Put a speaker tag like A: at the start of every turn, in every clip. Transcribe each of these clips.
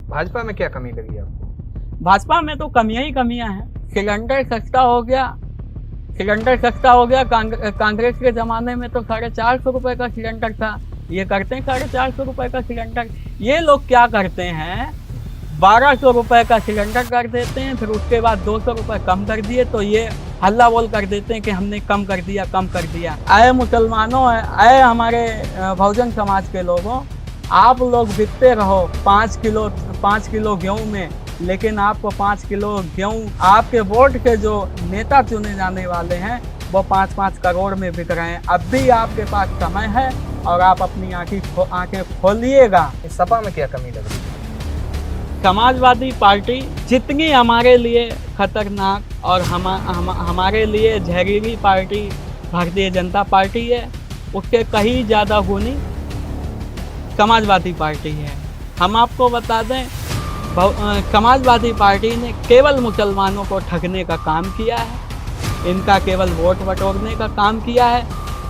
A: भाजपा में क्या कमी लगी आपको?
B: भाजपा में तो कमियां ही कमियां हैं। सिलेंडर सस्ता हो गया, कांग्रेस के जमाने में तो 450 रुपए का सिलेंडर था, ये करते हैं 450 रुपए का सिलेंडर। ये लोग क्या करते हैं, 1200 रुपए का सिलेंडर कर देते हैं, फिर उसके बाद 200 रुपए कम कर दिए तो ये हल्ला बोल कर देते हैं कि हमने कम कर दिया। आए मुसलमानों, आए हमारे बहुजन समाज के लोगों, आप लोग बिकते रहो 5 किलो गेहूं में, लेकिन आपको 5 किलो गेहूं आपके वोट के जो नेता चुने जाने वाले हैं वो 5-5 करोड़ में बिक रहे हैं। अब भी आपके पास समय है और आप अपनी आंखें खोलिएगा।
A: सपा में क्या कमी लग रही है?
B: समाजवादी पार्टी जितनी हमारे लिए खतरनाक और हमारे लिए जहरीली पार्टी भारतीय जनता पार्टी है, उसके कहीं ज़्यादा गुनी समाजवादी पार्टी है। हम आपको बता दें, समाजवादी पार्टी ने केवल मुसलमानों को ठगने का काम किया है, इनका केवल वोट बटोरने का काम किया है।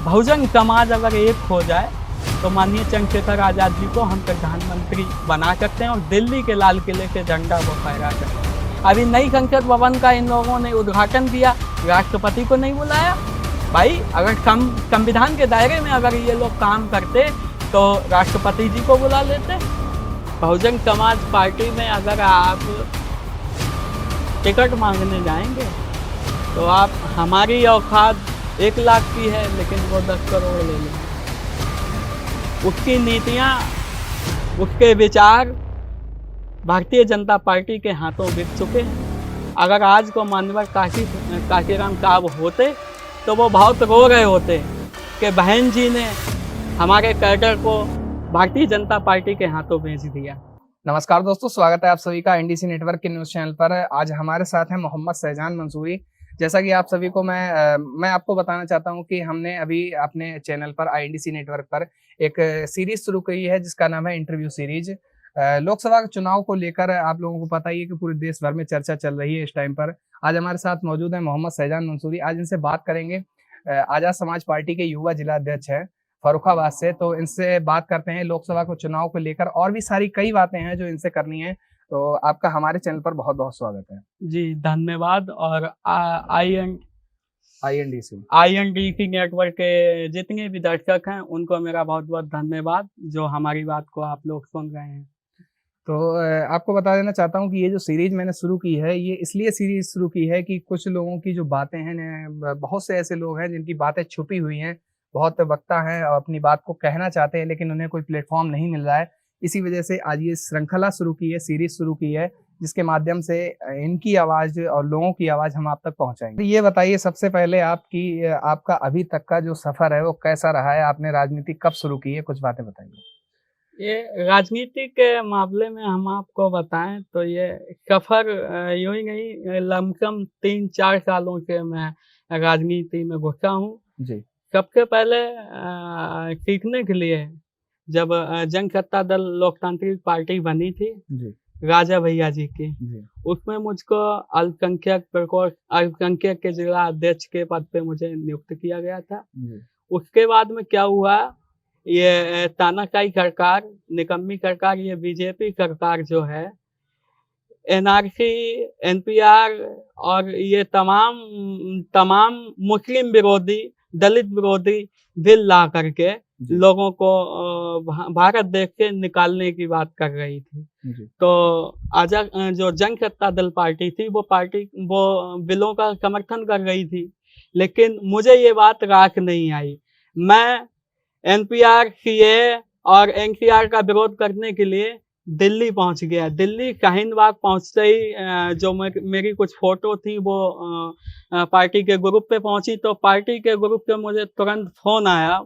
B: बहुजन समाज अगर एक हो जाए तो माननीय चंद्रशेखर आज़ाद जी को हम प्रधानमंत्री बना सकते हैं और दिल्ली के लाल किले से झंडा वो फहरा सकते हैं। अभी नई संसद भवन का इन लोगों ने उद्घाटन किया, राष्ट्रपति को नहीं बुलाया। भाई, अगर संविधान के दायरे में अगर ये लोग काम करते तो राष्ट्रपति जी को बुला लेते। बहुजन समाज पार्टी में अगर आप टिकट मांगने जाएंगे तो आप, हमारी औकात 1 लाख की है लेकिन वो 10 करोड़ ले लेंगे। उसकी नीतियां, उसके विचार भारतीय जनता पार्टी के हाथों बिक चुके हैं। अगर आज को माननीय काशीराम साहब होते तो वो बहुत रो रहे होते कि बहन जी ने हमारे कैडर को भारतीय जनता पार्टी के हाथों भेज दिया।
A: नमस्कार दोस्तों, स्वागत है आप सभी का एनडीसी नेटवर्क के न्यूज चैनल पर। आज हमारे साथ हैं मोहम्मद शहजान मंसूरी। जैसा कि आप सभी को मैं आपको बताना चाहता हूं कि हमने अभी अपने चैनल पर आईएनडीसी नेटवर्क पर एक सीरीज शुरू की है जिसका नाम है इंटरव्यू सीरीज। लोकसभा चुनाव को लेकर आप लोगों को पता ही है कि पूरे देश भर में चर्चा चल रही है इस टाइम पर। आज हमारे साथ मौजूद है मोहम्मद शहजान मंसूरी। आज इनसे बात करेंगे। आजाद समाज पार्टी के युवा जिला अध्यक्ष है फर्रुखाबाद से, तो इनसे बात करते हैं लोकसभा को चुनाव को लेकर, और भी सारी कई बातें हैं जो इनसे करनी है। तो आपका हमारे चैनल पर बहुत बहुत स्वागत है
B: जी, धन्यवाद। और आईएनडीसी नेटवर्क के जितने भी दर्शक हैं उनको मेरा बहुत बहुत धन्यवाद जो हमारी बात को आप लोग सुन रहे हैं।
A: तो आपको बता देना चाहता हूँ कि ये जो सीरीज मैंने शुरू की है, ये इसलिए सीरीज शुरू की है कि कुछ लोगों की जो बातें हैं, बहुत से ऐसे लोग हैं जिनकी बातें छुपी हुई हैं, बहुत वक्ता हैं और अपनी बात को कहना चाहते हैं लेकिन उन्हें कोई प्लेटफॉर्म नहीं मिल रहा है। इसी वजह से आज ये श्रृंखला शुरू की है, सीरीज शुरू की है, जिसके माध्यम से इनकी आवाज और लोगों की आवाज हम आप तक पहुंचाएंगे। ये बताइए सबसे पहले आपका अभी तक का जो सफर है वो कैसा रहा है? आपने राजनीति कब शुरू की है, कुछ बातें बताइए।
B: ये राजनीति के मामले में हम आपको बताएं तो ये सफर यूं ही नहीं, लमसम 3-4 सालों से मैं राजनीति में घुसा हूँ
A: जी।
B: सबसे पहले सीखने के लिए जब जनसत्ता दल लोकतांत्रिक पार्टी बनी थी
A: जी।
B: राजा भैया जी की,
A: जी।
B: उसमें मुझको अल्पसंख्यक के जिला अध्यक्ष के पद पे मुझे नियुक्त किया गया था।
A: जी।
B: उसके बाद में क्या हुआ, ये तानाशाही सरकार, निकम्मी सरकार, ये बीजेपी सरकार जो है, एनआरसी, एनपीआर और ये तमाम मुस्लिम विरोधी, दलित विरोधी बिल ला करके लोगों को भारत देश से निकालने की बात कर रही थी। तो आजाद जो जनसत्ता दल पार्टी थी वो बिलों का समर्थन कर रही थी, लेकिन मुझे ये बात राख नहीं आई। मैं एनपीआर, सीए और एनसीआर का विरोध करने के लिए दिल्ली पहुंच गया। दिल्ली शाहीन बाग पहुंचते ही जो मेरी कुछ फोटो थी वो पार्टी के ग्रुप पे पहुंची, तो पार्टी के ग्रुप पे मुझे तुरंत फोन आया,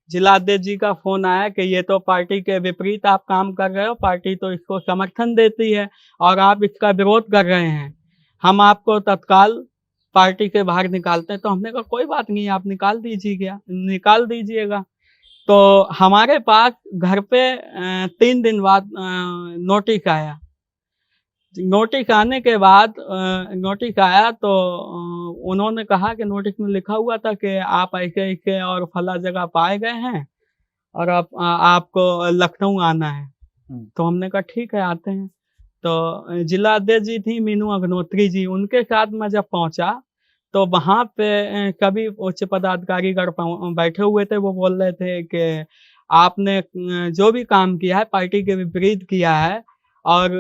B: जिला अध्यक्ष जी का फोन आया कि ये तो पार्टी के विपरीत आप काम कर रहे हो, पार्टी तो इसको समर्थन देती है और आप इसका विरोध कर रहे हैं, हम आपको तत्काल पार्टी के बाहर निकालते हैं। तो हमने कहा कोई बात नहीं, आप निकाल दीजिएगा। तो हमारे पास घर पे 3 दिन बाद नोटिस आया। नोटिस आने के बाद नोटिस आया तो उन्होंने कहा कि नोटिस में लिखा हुआ था कि आप ऐसे और फला जगह पाए गए हैं और आपको लखनऊ आना है। तो हमने कहा ठीक है, आते हैं। तो जिला अध्यक्ष जी थी मीनू अग्नोत्री जी, उनके साथ मैं जब पहुंचा तो वहां पे कभी उच्च पदाधिकारी बैठे हुए थे, वो बोल रहे थे कि आपने जो भी काम किया है पार्टी के विपरीत किया है और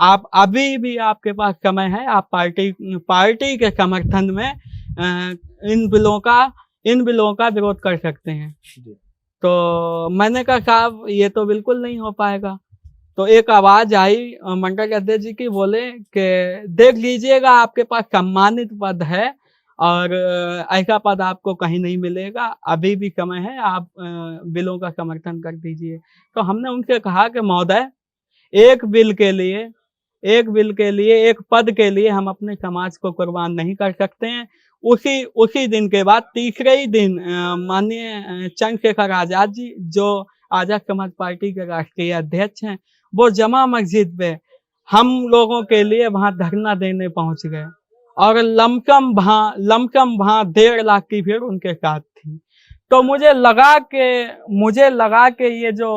B: आप अभी भी आपके पास समय है, आप पार्टी के समर्थन में इन बिलों का विरोध कर सकते हैं। तो मैंने कहा साहब ये तो बिल्कुल नहीं हो पाएगा। तो एक आवाज आई मंडल अध्यक्ष जी की, बोले कि देख लीजिएगा आपके पास सम्मानित पद है और ऐसा पद आपको कहीं नहीं मिलेगा, अभी भी समय है, आप बिलों का समर्थन कर दीजिए। तो हमने उनसे कहा कि महोदय एक बिल के लिए, एक पद के लिए हम अपने समाज को कुर्बान नहीं कर सकते हैं। उसी दिन के बाद तीसरे ही दिन माननीय चंद्रशेखर आजाद जी, जो आजाद समाज पार्टी के राष्ट्रीय अध्यक्ष हैं, वो जमा मस्जिद पे हम लोगों के लिए वहां धरना देने पहुंच गए और लमकम भा 1.5 लाख की भीड़ उनके साथ थी। तो मुझे लगा कि ये जो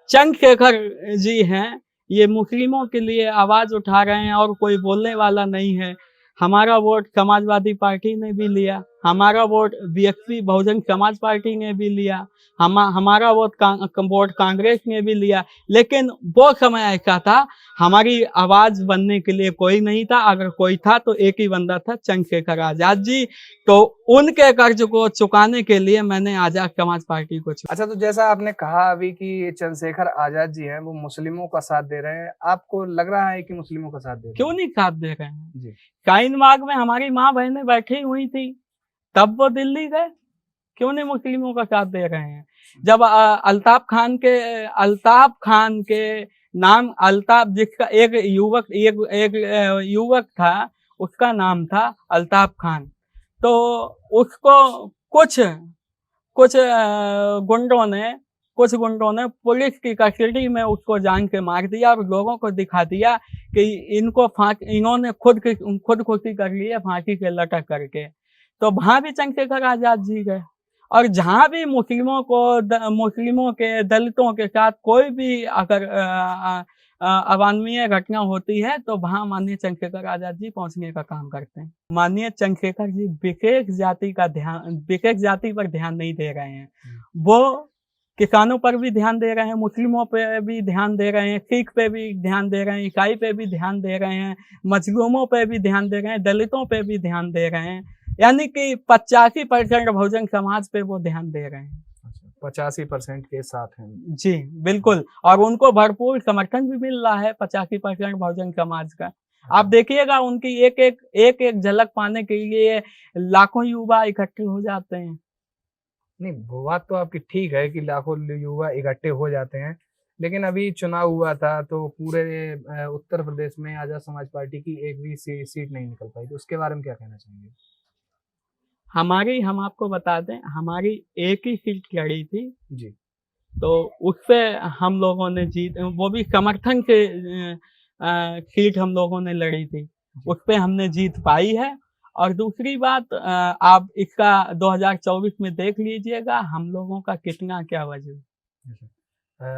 B: चंद्रशेखर जी हैं, ये मुस्लिमों के लिए आवाज उठा रहे हैं और कोई बोलने वाला नहीं है। हमारा वोट समाजवादी पार्टी ने भी लिया, हमारा vote BSP Bahujan Samaj party ने भी लिया, हमारा वोट कांग्रेस ने भी लिया, लेकिन वो समय ऐसा था हमारी आवाज बनने के लिए कोई नहीं था। अगर कोई था तो एक ही बंदा था, चंद्रशेखर आजाद जी। तो उनके कर्ज को चुकाने के लिए मैंने आजाद समाज पार्टी को चुना।
A: अच्छा, तो जैसा आपने कहा अभी कि चंद्रशेखर आजाद जी हैं वो मुस्लिमों का साथ दे रहे हैं, आपको लग रहा है कि मुस्लिमों का साथ दे रहे हैं?
B: क्यों नहीं साथ दे रहे हैं
A: जी।
B: शाहीन बाग में हमारी माँ बहनें बैठी हुई थी, तब वो दिल्ली गए, क्यों नहीं मुस्लिमों का साथ दे रहे हैं? जब अल्ताफ खान के नाम अल्ताफ, जिसका एक युवक था, उसका नाम था अल्ताफ खान, तो उसको कुछ गुंडों ने पुलिस की कस्टडी में उसको जान के मार दिया और लोगों को दिखा दिया कि इन्होंने खुदकुशी कर ली है फांसी के लटक करके। तो वहां भी चंद्रशेखर आजाद जी गए और जहां भी मुस्लिमों के, दलितों के साथ कोई भी अगर अवांछनीय घटना होती है तो वहां माननीय चंद्रशेखर आजाद जी पहुंचने का काम करते हैं। माननीय चंद्रशेखर जी विशेष जाति पर ध्यान नहीं दे रहे हैं, वो किसानों पर भी ध्यान दे रहे हैं, मुस्लिमों पे भी ध्यान दे रहे हैं, सिख पे भी ध्यान दे रहे हैं, ईसाई पे भी ध्यान दे रहे हैं, मजलूमों पे भी ध्यान दे रहे हैं, दलितों पे भी ध्यान दे रहे हैं, यानी कि 85% बहुजन समाज पे वो ध्यान दे रहे हैं।
A: 85% के साथ हैं
B: जी बिल्कुल, और उनको भरपूर समर्थन भी मिल रहा है 85% बहुजन समाज का। आप देखिएगा उनकी एक झलक पाने के लिए लाखों युवा इकट्ठे हो जाते हैं।
A: नहीं, वो बात तो आपकी ठीक है कि लाखों युवा इकट्ठे हो जाते हैं, लेकिन अभी चुनाव हुआ था तो पूरे उत्तर प्रदेश में आजाद समाज पार्टी की एक भी सीट नहीं निकल पाई, तो उसके बारे में क्या कहना चाहेंगे?
B: हम आपको बता दें, हमारी एक ही सीट लड़ी थी
A: जी,
B: तो उसपे हम लोगों ने वो भी समर्थन के सीट हम लोगों ने लड़ी थी, उस पे हमने जीत पाई है। और दूसरी बात, आप इसका 2024 में देख लीजिएगा हम लोगों का कितना क्या वजन।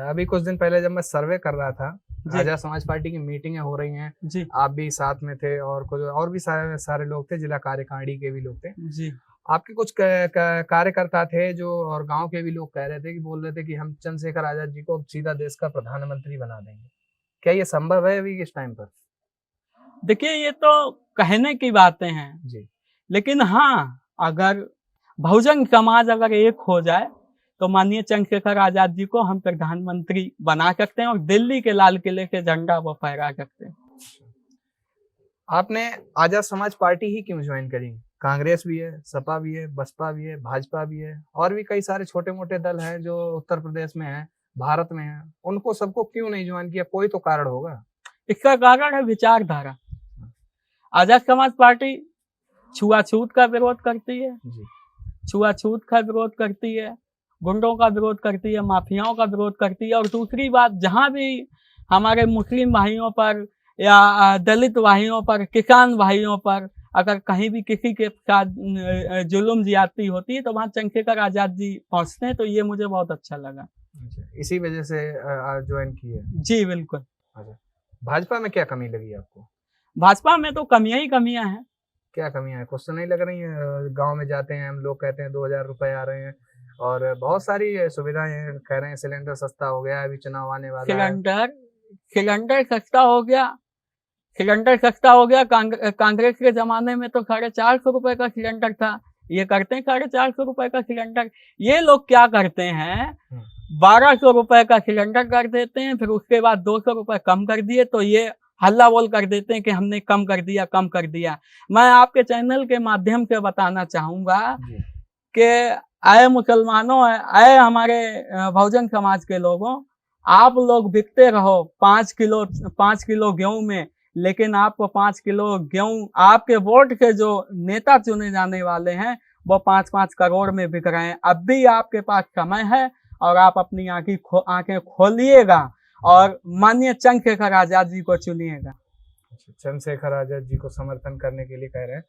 A: अभी कुछ दिन पहले जब मैं सर्वे कर रहा था, आजाद समाज पार्टी की मीटिंगें हो रही हैं
B: जी,
A: आप भी साथ में थे और कुछ और भी सारे लोग थे, जिला कार्यकारिणी के भी लोग थे
B: जी।
A: आपके कुछ कार्यकर्ता थे जो, और गांव के भी लोग कह रहे थे कि बोल रहे थे कि हम चंद्रशेखर आजाद जी को सीधा देश का प्रधानमंत्री बना देंगे, क्या ये संभव है अभी इस टाइम पर?
B: देखिए ये तो कहने की बातें हैं
A: जी,
B: लेकिन हाँ, अगर बहुजन समाज अगर एक हो जाए तो माननीय चंद्रशेखर आजाद जी को हम प्रधानमंत्री बना सकते हैं और दिल्ली के लाल किले के झंडा वो फहरा सकते हैं।
A: आपने आजाद समाज पार्टी ही क्यों ज्वाइन करी? कांग्रेस भी है, सपा भी है, बसपा भी है, भाजपा भी है, और भी कई सारे छोटे मोटे दल हैं जो उत्तर प्रदेश में हैं, भारत में हैं, उनको सबको क्यों नहीं ज्वाइन किया? कोई तो कारण होगा।
B: इसका कारण है विचारधारा। आजाद समाज पार्टी छुआछूत का विरोध करती है, छुआछूत का विरोध करती है, गुंडों का विरोध करती है, माफियाओं का विरोध करती है। और दूसरी बात, जहां भी हमारे मुस्लिम भाइयों पर या दलित भाइयों पर, किसान भाइयों पर अगर कहीं भी किसी के साथ जुल्म ज्यादती होती है तो वहां चंद्रशेखर आजाद जी पहुंचते हैं, तो ये मुझे बहुत अच्छा लगा।
A: इसी वजह से ज्वाइन की है?
B: जी बिल्कुल।
A: अच्छा, भाजपा में क्या कमी लगी आपको?
B: भाजपा में तो कमियां ही कमियां हैं।
A: क्या कमियां हैं? कुछ तो नहीं लग रही है। गांव में जाते हैं हम लोग, कहते हैं 2000 रुपए आ रहे हैं और बहुत सारी सुविधाएं हैं, कह रहे हैं सिलेंडर सस्ता हो गया है, अभी चुनाव आने वाला है।
B: सिलेंडर सस्ता हो गया, सिलेंडर सस्ता हो गया। कांग्रेस के जमाने में तो 450 रुपए का सिलेंडर था, ये करते हैं 450 रुपए का सिलेंडर। ये लोग क्या करते हैं, 1200 रुपए का सिलेंडर कर देते हैं, फिर उसके बाद 200 रुपए कम कर दिए तो ये हल्ला बोल कर देते हैं कि हमने कम कर दिया, कम कर दिया। मैं आपके चैनल के माध्यम से बताना चाहूंगा कि आए मुसलमानों, आए हमारे बहुजन समाज के लोगों, आप लोग बिकते रहो 5 किलो गेहूं में, लेकिन आपको 5 किलो गेहूं आपके वोट के जो नेता चुने जाने वाले हैं वो 5-5 करोड़ में बिक रहे हैं। अब भी आपके पास समय है और आप अपनी आंखें खोलिएगा और माननीय चंद्रशेखर आजाद जी को चुनिएगा।
A: चंद्रशेखर आजाद जी को समर्थन करने के लिए कह रहे हैं।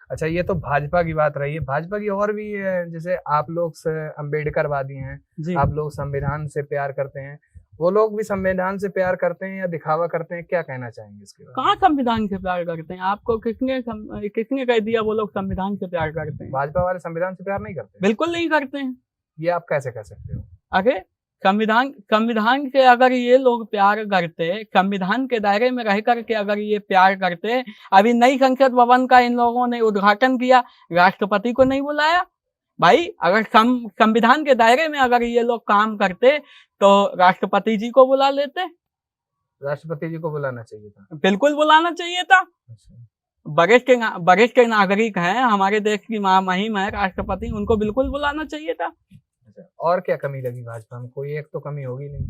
A: अच्छा, ये तो भाजपा की बात रही है। भाजपा की और भी जैसे आप लोग अम्बेडकरवादी हैं, आप लोग संविधान से प्यार करते हैं, वो लोग भी संविधान से प्यार करते हैं या दिखावा करते हैं, क्या कहना चाहेंगे इसके बारे में?
B: कहाँ संविधान से प्यार करते हैं? आपको किसने कह दिया वो लोग संविधान से प्यार करते हैं?
A: भाजपा वाले संविधान से प्यार नहीं करते?
B: बिल्कुल नहीं करते हैं।
A: ये आप कैसे कह सकते हो?
B: अरे संविधान से अगर ये लोग प्यार करते, संविधान के दायरे में रह करके अगर ये प्यार करते, अभी नई संसद भवन का इन लोगों ने उद्घाटन किया, राष्ट्रपति को नहीं बुलाया। भाई अगर संविधान के दायरे में अगर ये लोग काम करते तो राष्ट्रपति जी को बुला लेते।
A: राष्ट्रपति जी को बुलाना चाहिए था।
B: बिल्कुल बुलाना चाहिए था। वरिष्ठ नागरिक हैं, हमारे देश की महिम है राष्ट्रपति, उनको बिल्कुल बुलाना चाहिए था।
A: और क्या कमी लगी भाजपा में? कोई एक तो कमी होगी नहीं।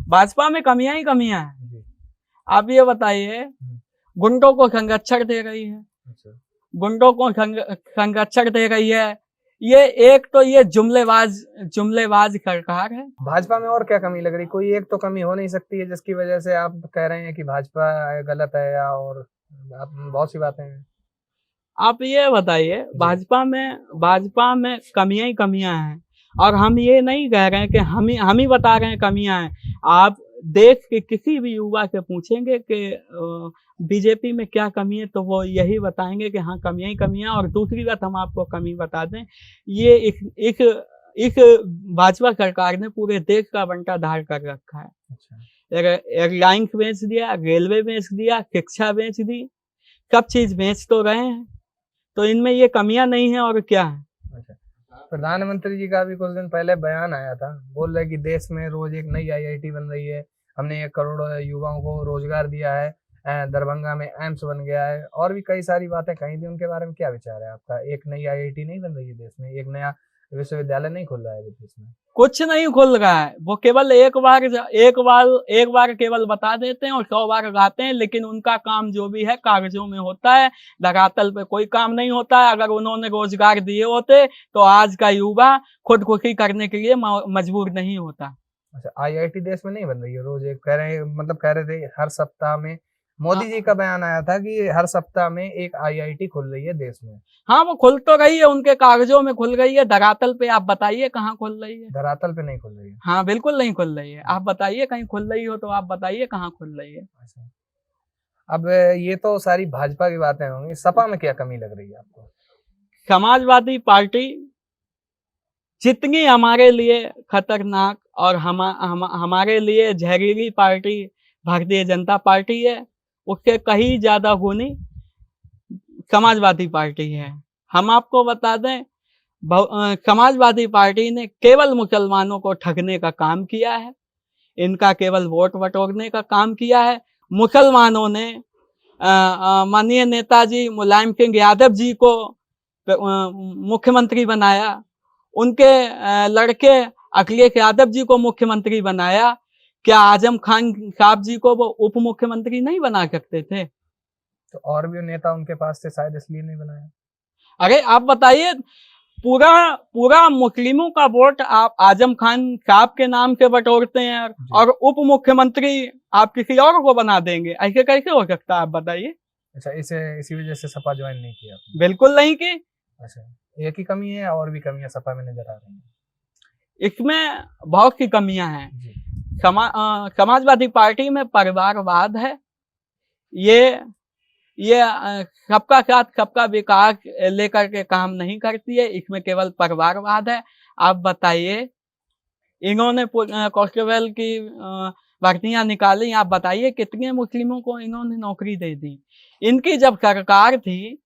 B: भाजपा में कमियां ही कमियां हैं। आप ये बताइए, गुंडों को संरक्षण दे रही है, गुंडों को संरक्षण दे रही है। ये एक तो ये जुमलेबाज सरकार है।
A: भाजपा में और क्या कमी लग रही? कोई एक तो कमी हो नहीं सकती है जिसकी वजह से आप कह रहे हैं कि भाजपा गलत है, या और बहुत सी बातें हैं।
B: आप ये बताइए, भाजपा में कमियां ही कमियां हैं और हम ये नहीं कह रहे हैं कि हम ही बता रहे हैं कमियां हैं। आप देश के किसी भी युवा से पूछेंगे कि बीजेपी में क्या कमी है तो वो यही बताएंगे कि हाँ कमियां ही कमियां। और दूसरी बात हम आपको कमी बता दें, ये इस भाजपा सरकार ने पूरे देश का बंटाधार कर रखा है। एयरलाइंस बेच दिया, रेलवे बेच दिया, शिक्षा बेच दी, सब चीज बेच तो रहे हैं, तो इनमें ये कमियां नहीं है और क्या है।
A: प्रधानमंत्री जी का भी कुछ दिन पहले बयान आया था, बोल रहे कि देश में रोज एक नई IIT बन रही है, हमने 1 करोड़ युवाओं को रोजगार दिया है, दरभंगा में एम्स बन गया है, और भी कई सारी बातें कही थी। उनके बारे में क्या विचार है आपका? एक नई IIT नहीं बन रही है देश में, एक नया विश्वविद्यालय नहीं खुल रहा है देश में?
B: कुछ नहीं खुल रहा है। वो केवल एक बार केवल बता देते हैं और 100 बार गाते हैं, लेकिन उनका काम जो भी है कागजों में होता है, धरातल पे कोई काम नहीं होता है। अगर उन्होंने रोजगार दिए होते तो आज का युवा खुदकुशी करने के लिए मजबूर नहीं होता।
A: अच्छा, IIT देश में नहीं बन रही है? रोज एक कह रहे हैं, मतलब कह रहे थे हर सप्ताह में, मोदी जी का बयान आया था कि हर सप्ताह में एक IIT खुल रही है देश में।
B: हाँ, वो खुल तो रही है, उनके कागजों में खुल गई है, धरातल पे आप बताइए कहाँ खुल रही है?
A: धरातल पे नहीं खुल रही है।
B: हाँ, बिल्कुल नहीं खुल रही है। आप बताइए कहीं खुल रही हो तो आप बताइए कहाँ खुल रही है।
A: अच्छा, अब ये तो सारी भाजपा की बातें होंगी, सपा में क्या कमी लग रही है आपको?
B: समाजवादी पार्टी जितनी हमारे लिए खतरनाक और हमारे लिए जहरीली पार्टी भारतीय जनता पार्टी है, उससे कहीं ज्यादा गुनी समाजवादी पार्टी है। हम आपको बता दें, समाजवादी पार्टी ने केवल मुसलमानों को ठगने का काम किया है, इनका केवल वोट बटोरने का काम किया है। मुसलमानों ने माननीय नेताजी मुलायम सिंह यादव जी को मुख्यमंत्री बनाया, उनके लड़के अखिलेश यादव जी को मुख्यमंत्री बनाया। क्या आजम खान साहब जी को वो उप मुख्यमंत्री नहीं बना सकते थे?
A: तो और भी नेता उनके पास थे, शायद इसलिए नहीं बनाया।
B: अरे आप बताइए, पूरा मुस्लिमों का वोट आप आजम खान साहब के नाम से बटोरते हैं और उप मुख्यमंत्री आप किसी और को बना देंगे, ऐसे कैसे हो सकता है? आप बताइए।
A: अच्छा, इसी वजह से सपा ज्वाइन नहीं किया?
B: बिल्कुल नहीं की।
A: अच्छा, एक ही कमी है, और भी कमियां सपा में नजर आ रही हैं?
B: इसमें बहुत सी कमियां हैं। समाजवादी पार्टी में परिवारवाद है, ये सबका साथ सबका विकास लेकर के काम नहीं करती है, इसमें केवल परिवारवाद है। आप बताइए, इन्होंने कांस्टेबल की भर्तियां निकाली, आप बताइए कितने मुस्लिमों को इन्होंने नौकरी दे दी। इनकी जब सरकार थी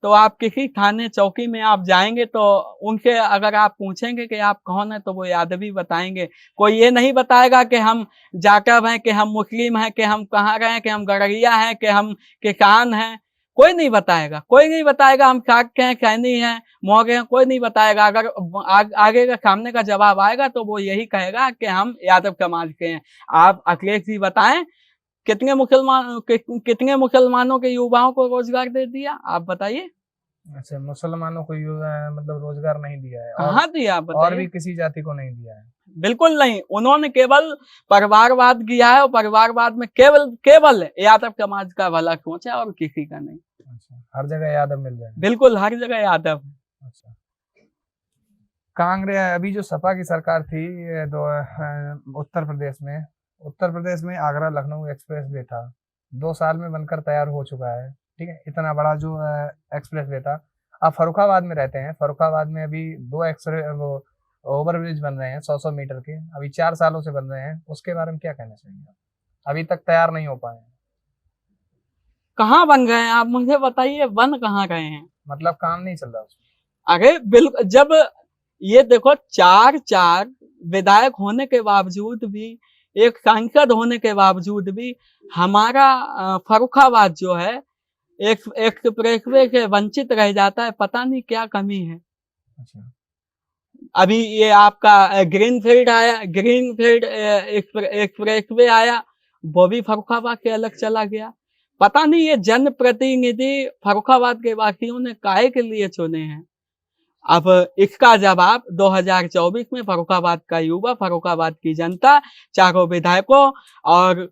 B: तो आप किसी थाने चौकी में आप जाएंगे तो उनसे अगर आप पूछेंगे कि आप कौन है तो वो यादवी बताएंगे। कोई ये नहीं बताएगा कि हम जाटव हैं, कि हम मुस्लिम हैं, कि हम कहाँ रहे हैं, कि हम गड़रिया हैं, कि हम किसान हैं। कोई नहीं बताएगा, कोई नहीं बताएगा हम शाक्त हैं, सैनी हैं, मौर्य हैं, कोई नहीं बताएगा। अगर आगे का सामने का जवाब आएगा तो वो यही कहेगा कि हम यादव समाज के हैं। आप अखिलेश जी बताएं कितने मुसलमानों के युवाओं को रोजगार दे दिया, आप बताइए।
A: अच्छा, मुसलमानों को मतलब रोजगार नहीं दिया है?
B: कहाँ दिया आप बताइए?
A: और भी किसी जाति को नहीं दिया है?
B: बिल्कुल नहीं, उन्होंने केवल परिवारवाद किया है और परिवारवाद में केवल यादव समाज का भला सोचा और किसी का नहीं।
A: अच्छा, हर जगह यादव मिल जाए?
B: बिल्कुल हर जगह यादव।
A: अच्छा, कांग्रेस अभी जो सपा की सरकार थी उत्तर प्रदेश में आगरा लखनऊ एक्सप्रेस वे था, 2 साल में बनकर तैयार हो चुका है। ठीक है, इतना बड़ा जो एक्सप्रेस वे था। आप फर्रुखाबाद में रहते हैं, फर्रुखाबाद में अभी 2 ओवरब्रिज बन रहे हैं 100 मीटर के, अभी 4 सालों से बन रहे हैं। उसके बारे में क्या कहना चाहिए? अभी तक तैयार नहीं हो पाए?
B: कहाँ बन गए हैं आप मुझे बताइए, बन कहाँ गए हैं?
A: मतलब काम नहीं चल रहा उसमें?
B: अरे बिल्कुल, जब ये देखो 4 विधायक होने के बावजूद भी, एक सांसद होने के बावजूद भी हमारा फर्रुखाबाद जो है एक एक्सप्रेसवे से वंचित रह जाता है। पता नहीं क्या कमी है।
A: अच्छा,
B: अभी ये आपका ग्रीनफील्ड एक्सप्रेसवे आया, वो भी फर्रुखाबाद के अलग चला गया। पता नहीं ये जनप्रतिनिधि फर्रुखाबाद के वासियों ने काहे के लिए चुने हैं। अब इसका जवाब 2024 में फर्रुखाबाद का युवा, फर्रुखाबाद की जनता, चारों विधायकों और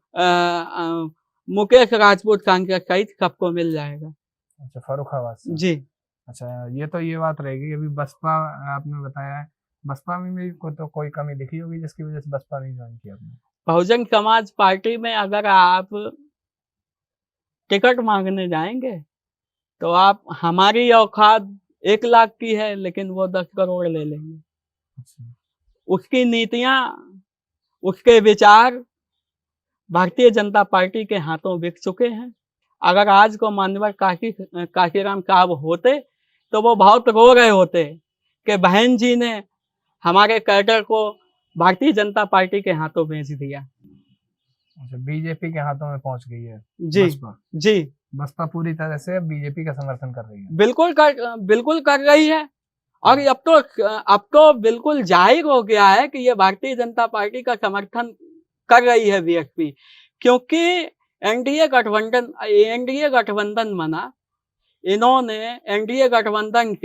B: मुकेश राजपूत कांग्रेस सहित सबको मिल जाएगा।
A: अच्छा, फर्रुखाबाद से?
B: जी।
A: अच्छा, ये बात रहेगी। अभी बसपा आपने बताया है, बसपा में भी तो कोई कमी दिखी होगी जिसकी वजह से बसपा नहीं ज्वाइन किया आपने?
B: बहुजन समाज पार्टी में अगर आप टिकट मांगने जाएंगे तो आप, हमारी औकात 1 लाख की है लेकिन वो 10 करोड़ ले लेंगे।
A: अच्छा।
B: उसकी नीतियां, उसके विचार भारतीय जनता पार्टी के हाथों बिक चुके हैं। अगर आज को माननीय काशीराम साहब होते तो वो बहुत रो रहे होते कि बहन जी ने हमारे कैडर को भारतीय जनता पार्टी के हाथों बेच दिया।
A: अच्छा, बीजेपी के हाथों में पहुंच गई है
B: जी
A: बसपा?
B: जी,
A: बसपा पूरी तरह से बीजेपी का समर्थन कर रही है?
B: बिल्कुल कर रही है। और अब तो बिल्कुल जाहिर हो गया है कि ये भारतीय जनता पार्टी का समर्थन कर रही है बीएसपी, क्योंकि एनडीए गठबंधन बना। इन्होंने एनडीए गठबंधन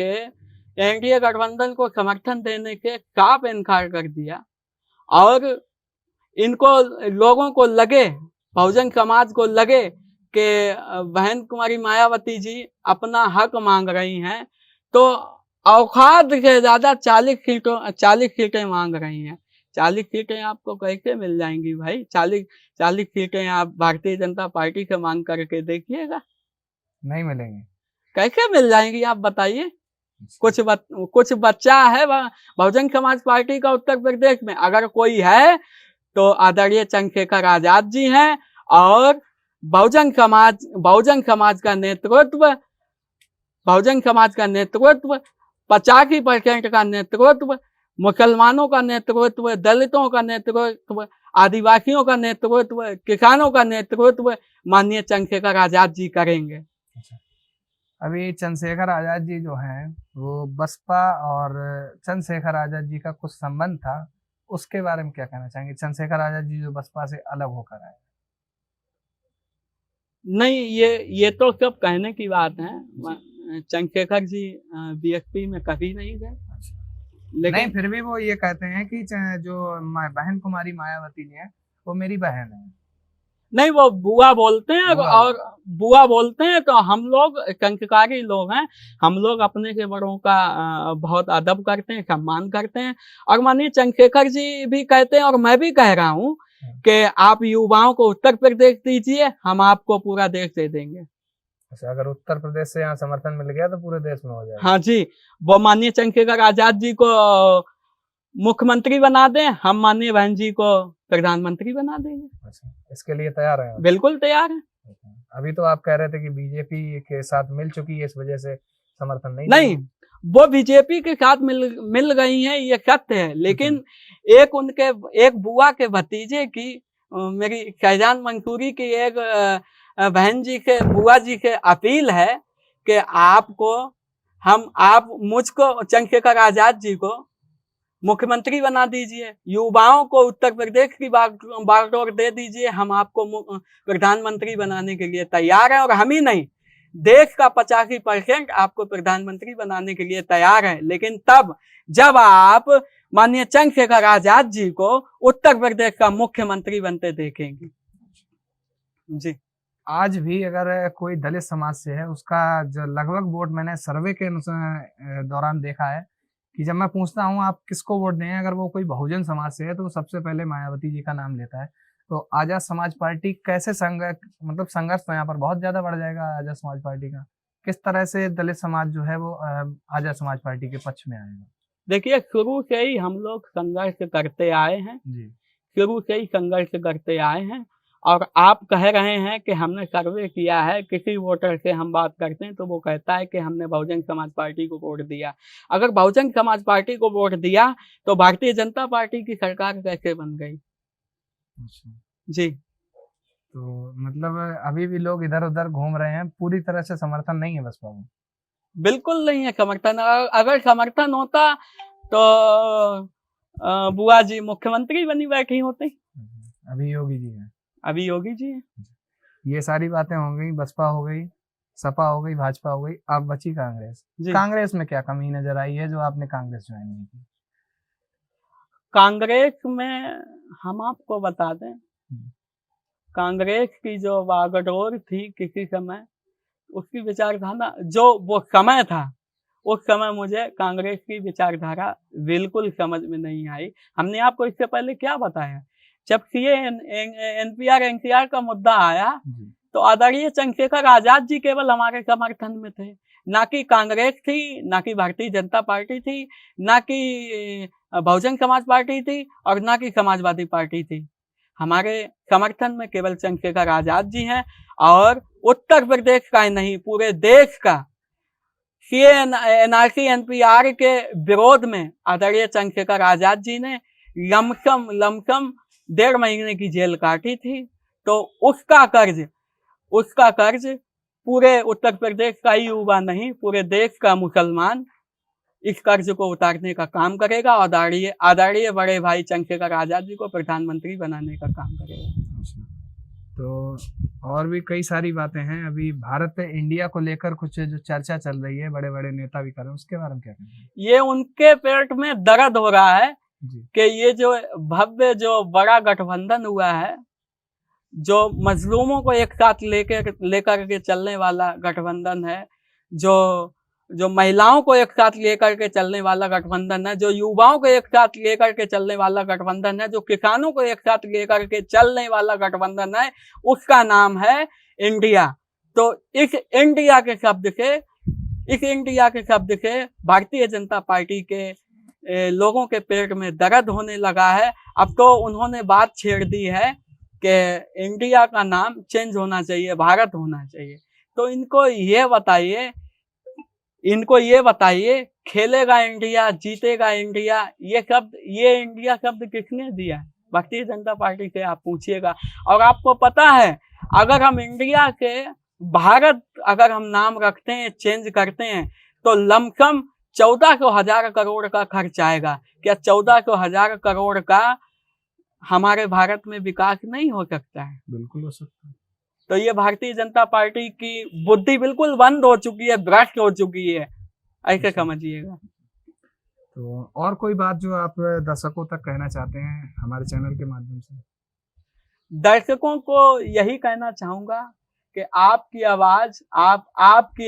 B: को समर्थन देने के साफ इनकार कर दिया और इनको, लोगों को लगे, बहुजन समाज को लगे कि बहन कुमारी मायावती जी अपना हक मांग रही हैं, तो औकात से ज्यादा 40 सीटें मांग रही हैं। 40 सीटें आपको कैसे मिल जाएंगी भाई? 40 सीटें आप भारतीय जनता पार्टी से मांग करके देखिएगा, नहीं
A: मिलेंगी।
B: कैसे मिल जाएंगी आप बताइए? कुछ बच्चा है बहुजन समाज पार्टी का उत्तर प्रदेश में, अगर कोई है तो आदरणीय चंद्रशेखर आजाद जी हैं, और बहुजन समाज का नेतृत्व 85% का नेतृत्व, मुसलमानों का नेतृत्व, दलितों का नेतृत्व, आदिवासियों का नेतृत्व, किसानों का नेतृत्व माननीय चंद्रशेखर आजाद जी करेंगे।
A: अभी चंद्रशेखर आजाद जी जो हैं, वो बसपा और चंद्रशेखर आजाद जी का कुछ संबंध था, उसके बारे में क्या कहना चाहेंगे? चंद्रशेखर आजाद जी जो बसपा से अलग होकर आए?
B: नहीं, ये तो सब कहने की बात है। चंद्रशेखर जी बीएसपी में कभी नहीं गए।
A: लेकिन नहीं, फिर भी वो ये कहते हैं कि जो बहन कुमारी मायावती जी है वो मेरी बहन है।
B: नहीं, वो बुआ बोलते हैं, और बुआ बोलते हैं तो हम लोग संस्कारी लोग हैं, हम लोग अपने के बड़ों का बहुत अदब करते हैं, सम्मान करते हैं। और माननीय चंद्रशेखर जी भी कहते हैं और मैं भी कह रहा हूँ कि आप युवाओं को उत्तर प्रदेश दीजिए, हम आपको पूरा देश दे देंगे।
A: अच्छा, अगर उत्तर प्रदेश से यहाँ समर्थन मिल गया तो पूरे देश में हो जाएगा।
B: हाँ जी, वो माननीय चंद्रशेखर आजाद जी को मुख्यमंत्री बना दें, हम माननीय बहन जी को प्रधानमंत्री बना देंगे।
A: अच्छा, इसके लिए तैयार हैं आप?
B: बिल्कुल तैयार है।
A: अभी तो आप कह रहे थे कि बीजेपी के साथ मिल चुकी है, इस वजह से समर्थन
B: नहीं, वो बीजेपी के साथ मिल गई हैं, ये सत्य है, लेकिन एक बुआ के भतीजे की मेरी शहजान मंसूरी की एक बहन जी के बुआ जी के अपील है कि आप मुझको चंद्रशेखर आजाद जी को मुख्यमंत्री बना दीजिए, युवाओं को उत्तर प्रदेश की बागडोर दे दीजिए, हम आपको प्रधानमंत्री बनाने के लिए तैयार हैं। और हम ही नहीं, देश का 85% आपको प्रधानमंत्री बनाने के लिए तैयार है, लेकिन तब जब आप माननीय चंद्रशेखर आजाद जी को उत्तर प्रदेश का मुख्यमंत्री बनते देखेंगे। जी,
A: आज भी अगर कोई दलित समाज से है, उसका जो लगभग वोट मैंने सर्वे के दौरान देखा है कि जब मैं पूछता हूँ आप किसको वोट दें, अगर वो कोई बहुजन समाज से है तो सबसे पहले मायावती जी का नाम लेता है। तो आजाद समाज पार्टी कैसे संघर्ष तो यहाँ पर बहुत ज्यादा बढ़ जाएगा आजाद समाज पार्टी का। किस तरह से दलित समाज जो है वो आजाद समाज पार्टी के पक्ष में आएगा?
B: देखिए, शुरू से ही हम लोग संघर्ष करते आए हैं
A: जी,
B: शुरू से ही संघर्ष करते आए हैं। और आप कह रहे हैं कि हमने सर्वे किया है, किसी वोटर से हम बात करते हैं तो वो कहता है कि हमने बहुजन समाज पार्टी को वोट दिया। अगर बहुजन समाज पार्टी को वोट दिया तो भारतीय जनता पार्टी की सरकार कैसे बन गई?
A: अच्छा।
B: जी,
A: तो मतलब अभी भी लोग इधर उधर घूम रहे हैं, पूरी तरह से समर्थन नहीं है बसपा को?
B: बिल्कुल नहीं है समर्थन। अगर समर्थन होता तो बुआ जी मुख्यमंत्री बनी बैठी होती।
A: अभी योगी जी हैं।
B: अभी योगी जी हैं।
A: ये सारी बातें हो गई, बसपा हो गई, सपा हो गई, भाजपा हो गई, अब बची कांग्रेस।
B: जी,
A: कांग्रेस में क्या कमी नजर आई है जो आपने कांग्रेस ज्वाइन नहीं की?
B: कांग्रेस में हम आपको बता दें, कांग्रेस की जो बागडोर थी किसी समय, उसकी विचारधारा जो वो समय था, उस समय मुझे कांग्रेस की विचारधारा बिल्कुल समझ में नहीं आई। हमने आपको इससे पहले क्या बताया, जब एनपीआर एनसीआर का मुद्दा आया तो आदरणीय चंद्रशेखर आजाद जी केवल हमारे समर्थन में थे, ना कि कांग्रेस थी, ना कि भारतीय जनता पार्टी थी, ना कि बहुजन समाज पार्टी थी, और ना कि समाजवादी पार्टी थी। हमारे समर्थन में केवल चंद्रशेखर आजाद जी हैं। और उत्तर प्रदेश का ही नहीं, पूरे देश का एनआरसी एनपीआर के विरोध में आदरणीय चंद्रशेखर आजाद जी ने लमसम 1.5 महीने की जेल काटी थी। तो उसका कर्ज पूरे उत्तर प्रदेश का ही युवा नहीं, पूरे देश का मुसलमान इस कर्ज को उतारने का काम करेगा और आदरणीय बड़े भाई चंद्रशेखर आजाद जी को प्रधानमंत्री बनाने का काम करेगा।
A: तो और भी कई सारी बातें हैं, अभी भारत इंडिया को लेकर कुछ जो चर्चा चल रही है, बड़े बड़े नेता भी कर रहे हैं, उसके बारे में क्या कहना है?
B: ये उनके पेट में दर्द हो रहा है कि ये जो भव्य जो बड़ा गठबंधन हुआ है, जो मजलूमों को एक साथ लेकर के चलने वाला गठबंधन है, जो महिलाओं को एक साथ लेकर के चलने वाला गठबंधन है, जो युवाओं को एक साथ लेकर के चलने वाला गठबंधन है, जो किसानों को एक साथ लेकर के चलने वाला गठबंधन है, उसका नाम है इंडिया। तो इस इंडिया के शब्द से भारतीय जनता पार्टी के लोगों के पेट में दर्द होने लगा है। अब तो उन्होंने बात छेड़ दी है कि इंडिया का नाम चेंज होना चाहिए, भारत होना चाहिए। तो इनको ये बताइए खेलेगा इंडिया, जीतेगा इंडिया, ये इंडिया शब्द किसने दिया है? भारतीय जनता पार्टी से आप पूछिएगा। और आपको पता है, अगर हम इंडिया के भारत अगर हम नाम रखते हैं, चेंज करते हैं, तो लमसम 1400 करोड़ का खर्च आएगा। क्या 1400 करोड़ का हमारे भारत में विकास नहीं हो सकता है?
A: बिल्कुल हो सकता है।
B: तो ये भारतीय जनता पार्टी की बुद्धि बिल्कुल बंद हो चुकी है, भ्रष्ट हो चुकी है, ऐसे समझिएगा।
A: तो और कोई बात जो आप दर्शकों तक कहना चाहते हैं हमारे चैनल के माध्यम से?
B: दर्शकों को यही कहना चाहूंगा कि आपकी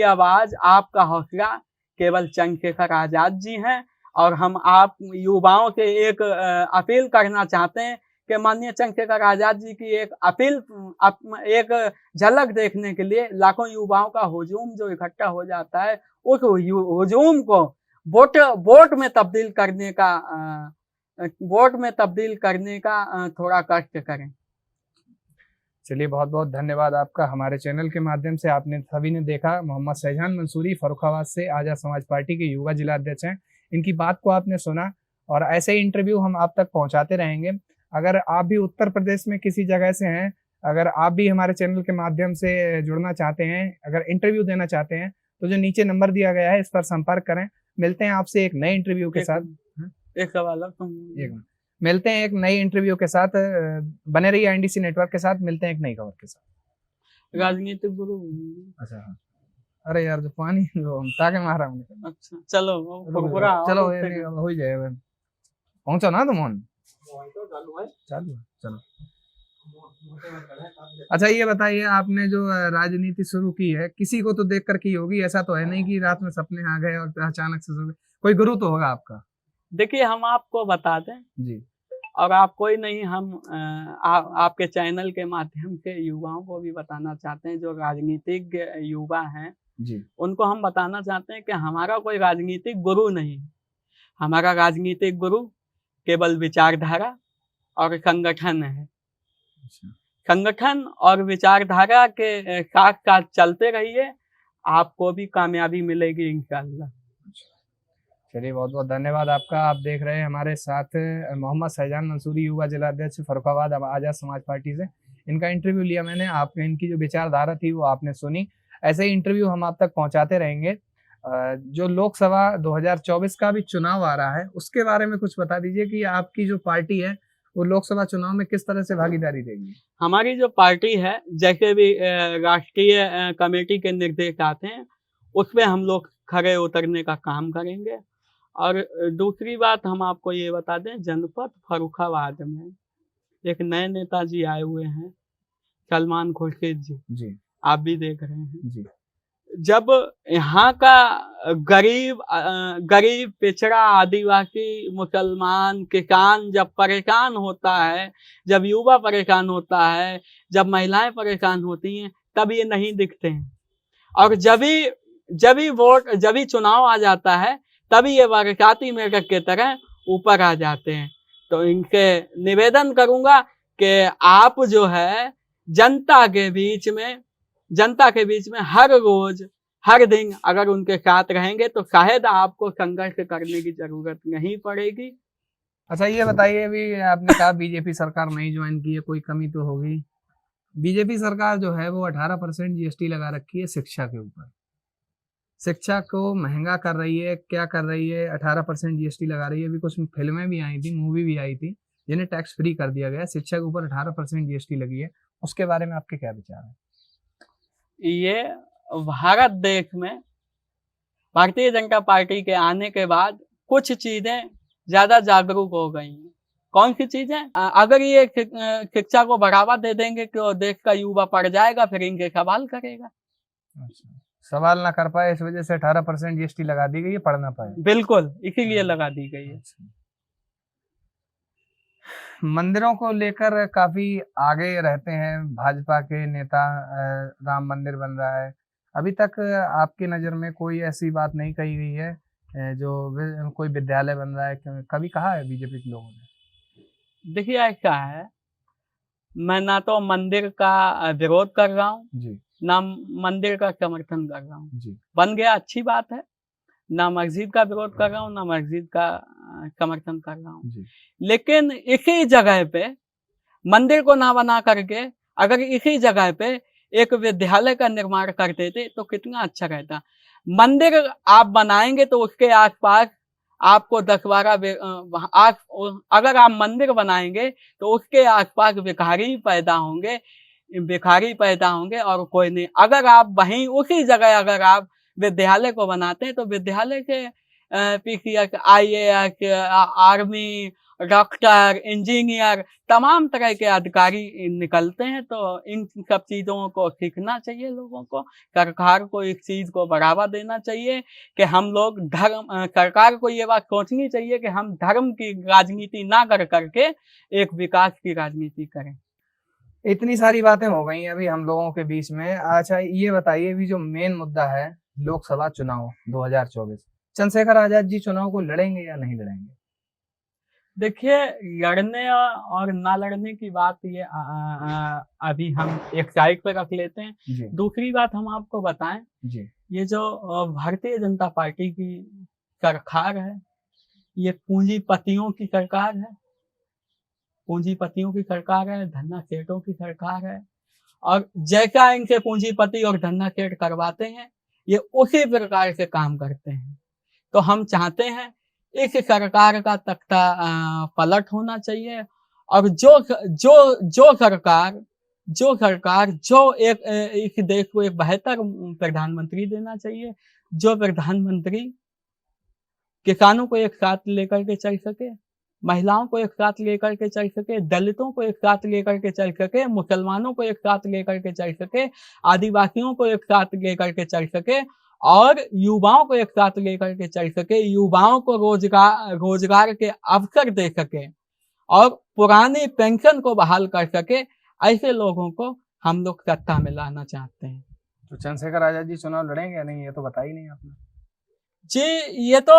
B: आवाज, आपका हौसला केवल चंद्रशेखर आजाद जी हैं। और हम आप युवाओं से एक अपील करना चाहते हैं कि माननीय चंद्रशेखर आजाद जी की एक एक झलक देखने के लिए लाखों युवाओं का हुजूम जो इकट्ठा हो जाता है, उस हुजूम को वोट में तब्दील करने का थोड़ा कष्ट करें।
A: चलिए, बहुत बहुत धन्यवाद आपका। हमारे चैनल के माध्यम से आपने सभी ने देखा, मोहम्मद शहजान मंसूरी फर्रुखाबाद से आज़ाद समाज पार्टी के युवा जिला अध्यक्ष हैं। इनकी बात को आपने सुना और ऐसे ही इंटरव्यू हम आप तक पहुंचाते रहेंगे। अगर आप भी उत्तर प्रदेश में किसी जगह से हैं, अगर आप भी हमारे चैनल के माध्यम से जुड़ना चाहते हैं, अगर इंटरव्यू देना चाहते हैं, तो जो नीचे नंबर दिया गया है इस पर संपर्क करें। मिलते हैं आपसे एक नए इंटरव्यू के साथ।
B: एक सवाल
A: मिलते हैं एक नई इंटरव्यू के साथ। बने रहिए INDC नेटवर्क के साथ। मिलते हैं एक नई खबर के साथ।
B: राजनीतिक गुरु।
A: अच्छा, हाँ। अरे यार, जो पानी जो ताके मारा हमने।
B: अच्छा, चलो
A: चलो हो जाएगा। पहुंचो ना तुम। चालू है, चलो। अच्छा, ये बताइए, आपने जो राजनीति शुरू की है, किसी को तो देख कर की होगी, ऐसा तो है नहीं कि रात में सपने आ गए और अचानक से शुरू। कोई गुरु तो होगा आपका।
B: देखिए, हम आपको बता दें
A: जी,
B: और आप कोई नहीं, हम आपके चैनल के माध्यम से युवाओं को भी बताना चाहते हैं, जो राजनीतिक युवा हैं
A: जी,
B: उनको हम बताना चाहते हैं कि हमारा कोई राजनीतिक गुरु नहीं। हमारा राजनीतिक गुरु केवल विचारधारा और संगठन है। संगठन और विचारधारा के साथ साथ चलते रहिए, आपको भी कामयाबी मिलेगी इंशाअल्लाह।
A: चलिए, बहुत बहुत धन्यवाद आपका। आप देख रहे हैं हमारे साथ मोहम्मद शहजान मंसूरी, युवा जिला अध्यक्ष फर्रुखाबाद आज़ाद समाज पार्टी से। इनका इंटरव्यू लिया मैंने। आपने इनकी जो विचारधारा थी वो आपने सुनी। ऐसे ही इंटरव्यू हम आप तक पहुंचाते रहेंगे। जो लोकसभा 2024 का भी चुनाव आ रहा है, उसके बारे में कुछ बता दीजिए कि आपकी जो पार्टी है वो लोकसभा चुनाव में किस तरह से भागीदारी देगी।
B: हमारी जो पार्टी है, जैसे भी राष्ट्रीय कमेटी के निर्देश आते हैं, उसमें हम लोग खड़े उतरने का काम करेंगे। और दूसरी बात हम आपको ये बता दें, जनपद फर्रुखाबाद में एक नए नेताजी आए हुए हैं, सलमान खुर्शीद जी। आप भी देख रहे हैं
A: जी।
B: जब यहाँ का गरीब पिछड़ा आदिवासी मुसलमान किसान जब परेशान होता है, जब युवा परेशान होता है, जब महिलाएं परेशान होती हैं, तब ये नहीं दिखते हैं। और जब भी चुनाव आ जाता है, तभी ये बरसाती मेघक की तरह ऊपर आ जाते हैं। तो इनके निवेदन करूंगा कि आप जो है जनता के बीच में हर रोज हर दिन अगर उनके साथ रहेंगे तो शायद आपको संघर्ष करने की जरूरत नहीं पड़ेगी।
A: अच्छा, ये बताइए, अभी आपने कहा बीजेपी सरकार नहीं ज्वाइन की है, कोई कमी तो होगी। बीजेपी सरकार जो है वो 18% GST लगा रखी है शिक्षा के ऊपर। शिक्षा को महंगा कर रही है। क्या कर रही है? 18% GST लगा रही है। अभी कुछ फिल्में भी आई थी, मूवी भी आई थी, जिन्हें टैक्स फ्री कर दिया गया। शिक्षा के ऊपर 18% GST लगी है। उसके बारे में आपके क्या विचार है?
B: ये भारत देश में भारतीय जनता पार्टी के आने के बाद कुछ चीजें ज्यादा जागरूक हो गई हैं। कौन सी चीजें? अगर ये शिक्षा को बढ़ावा दे देंगे तो देश का युवा पढ़ जाएगा, फिर इनके सवाल करेगा।
A: अच्छा, सवाल ना कर पाए, इस वजह से 18% GST लगा दी गई है, पढ़ ना पाए।
B: बिल्कुल, इसीलिए लगा दी गई है।
A: मंदिरों को लेकर काफी आगे रहते हैं भाजपा के नेता। राम मंदिर बन रहा है, अभी तक आपकी नजर में कोई ऐसी बात नहीं कही गई है जो कोई विद्यालय बन रहा है? कभी कहा है बीजेपी के लोगों ने?
B: देखिए, ऐसा है, मैं ना तो मंदिर का विरोध कर रहा हूँ
A: जी,
B: ना मंदिर का समर्थन कर रहा हूँ।
A: जी,
B: बन गया अच्छी बात है। ना मस्जिद का विरोध कर रहा हूँ, ना मस्जिद का समर्थन कर रहा हूँ। लेकिन इसी जगह पे मंदिर को ना बना करके अगर इसी जगह पे एक विद्यालय का निर्माण कर देते तो कितना अच्छा रहता। मंदिर आप बनाएंगे तो उसके आसपास आपको 10-12 अगर आप मंदिर बनाएंगे तो उसके आसपास भिखारी पैदा होंगे और कोई नहीं। अगर आप वहीं उसी जगह अगर आप विद्यालय को बनाते हैं तो विद्यालय के PCS, IAS, army doctor, engineer, तमाम तरह के अधिकारी निकलते हैं। तो इन सब चीज़ों को सीखना चाहिए लोगों को। सरकार को इस चीज़ को बढ़ावा देना चाहिए कि हम लोग सरकार को ये बात सोचनी चाहिए कि हम धर्म की राजनीति ना कर करके एक विकास की राजनीति करें।
A: इतनी सारी बातें हो गई अभी हम लोगों के बीच में। अच्छा ये बताइए, अभी जो मेन मुद्दा है लोकसभा चुनाव 2024, चंद्रशेखर आजाद जी चुनाव को लड़ेंगे या नहीं लड़ेंगे?
B: देखिए, लड़ने और ना लड़ने की बात ये अभी हम एक साइड पे रख लेते हैं।
A: जी
B: दूसरी बात हम आपको बताएं,
A: जी
B: ये जो भारतीय जनता पार्टी की सरकार है, ये पूंजीपतियों की सरकार है। पूंजीपतियों की सरकार है, धन्ना सेठों की सरकार है। और जैसा इनसे पूंजीपति और धन्ना सेठ करवाते हैं, ये उसी प्रकार से काम करते हैं। तो हम चाहते हैं इस सरकार का तख्ता पलट होना चाहिए। और जो सरकार जो एक इस देश को एक बेहतर प्रधानमंत्री देना चाहिए, जो प्रधानमंत्री किसानों को एक साथ लेकर के चल सके, महिलाओं को एक साथ लेकर के चल सके, दलितों को एक साथ लेकर के चल सके, मुसलमानों को एक साथ लेकर के चल सके, आदिवासियों को एक साथ लेकर के चल सके और युवाओं को एक साथ लेकर के चल सके, युवाओं को रोजगार के अवसर दे सके और पुरानी पेंशन को बहाल कर सके। ऐसे लोगों को हम लोग सत्ता में लाना चाहते हैं।
A: तो चंद्रशेखर आजाद जी चुनाव लड़ेंगे या नहीं, ये तो बता ही नहीं आपने।
B: जी, ये तो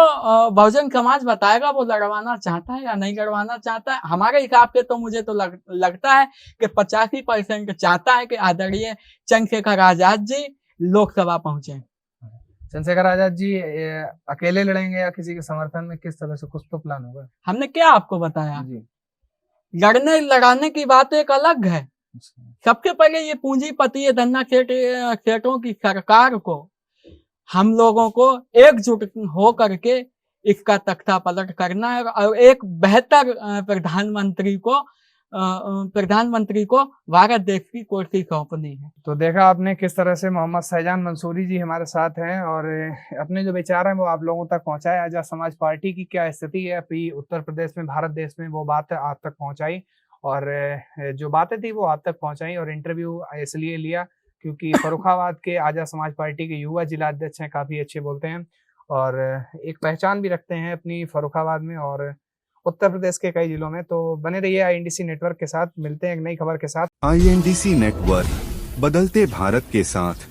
B: बहुजन समाज बताएगा वो लड़वाना चाहता है या नहीं लड़वाना चाहता है। हमारे हिसाब से तो मुझे तो लगता है कि 85% चाहता है कि आदरणीय चंद्रशेखर आजाद जी लोकसभा पहुंचे।
A: चंद्रशेखर आजाद जी अकेले लड़ेंगे या किसी के समर्थन में, किस तरह से, कुछ तो प्लान होगा?
B: हमने क्या आपको बताया?
A: जी
B: लड़ने लड़ाने की बात एक अलग है। सबसे पहले ये पूंजीपति धन्ना सेठों की सरकार को हम लोगों को एकजुट हो करके इसका तख्ता पलट करना है और एक बेहतर प्रधानमंत्री को भारत देश की कुर्सी सौंपनी है।
A: तो देखा आपने किस तरह से मोहम्मद शहजान मंसूरी जी हमारे साथ हैं और अपने जो विचार हैं वो आप लोगों तक पहुंचाए। आजाद समाज पार्टी की क्या स्थिति है अभी उत्तर प्रदेश में, भारत देश में, वो बात आप तक पहुंचाई और जो बातें थी वो आप तक पहुंचाई। और इंटरव्यू इसलिए लिया क्योंकि फर्रुखाबाद के आजाद समाज पार्टी के युवा जिला अध्यक्ष हैं, काफी अच्छे बोलते हैं और एक पहचान भी रखते हैं अपनी फर्रुखाबाद में और उत्तर प्रदेश के कई जिलों में। तो बने रहिए आईएनडीसी नेटवर्क के साथ, मिलते हैं एक नई खबर के साथ।
C: आईएनडीसी नेटवर्क, बदलते भारत के साथ।